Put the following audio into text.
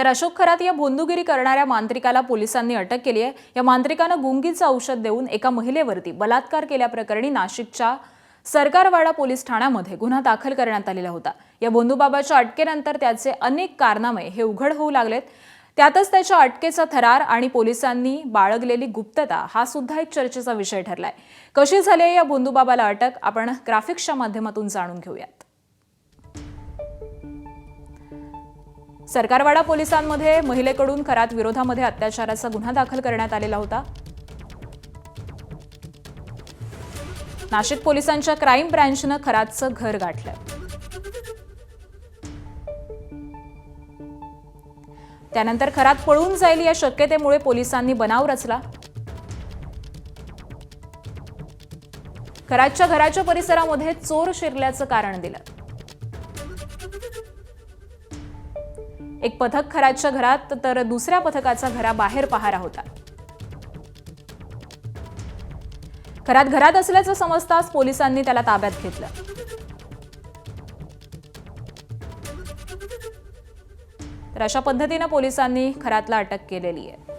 तर अशोक खरात या भोंदूगिरी करणाऱ्या मांत्रिकाला पोलिसांनी अटक केली आहे। या मांत्रिकानं गुंगीचं औषध देऊन एका महिलेवरती बलात्कार केल्याप्रकरणी नाशिकच्या सरकारवाडा पोलीस ठाण्यामध्ये गुन्हा दाखल करण्यात आलेला होता। या भोंदूबाबाच्या अटकेनंतर त्याचे अनेक कारनामे हे उघड होऊ लागलेत। त्यातच त्याच्या अटकेचा थरार आणि पोलिसांनी बाळगलेली गुप्तता हा सुद्धा एक चर्चेचा विषय ठरलाय। कशी झाली आहे या भोंदूबाबाला अटक, आपण ग्राफिक्सच्या माध्यमातून जाणून घेऊयात। सरकारवाडा पोलिसांमध्ये महिलेकडून खरात विरोधामध्ये अत्याचाराचा गुन्हा दाखल करण्यात आलेला होता। नाशिक पोलिसांच्या क्राईम ब्रांचनं खरातचं घर गाठलं। त्यानंतर खरात पळून जाईल या शक्यतेमुळे पोलिसांनी बनाव रचला। खरातच्या घराच्या परिसरामध्ये चोर शिरल्याचं कारण दिलं। एक पथक खरातच्या घरात तर दुसऱ्या पथकाचा घराबाहेर पहारा होता। खरात घरात असल्याचं समजताच पोलिसांनी त्याला ताब्यात घेतलं। तर अशा पद्धतीने पोलिसांनी खरातला अटक केलेली आहे।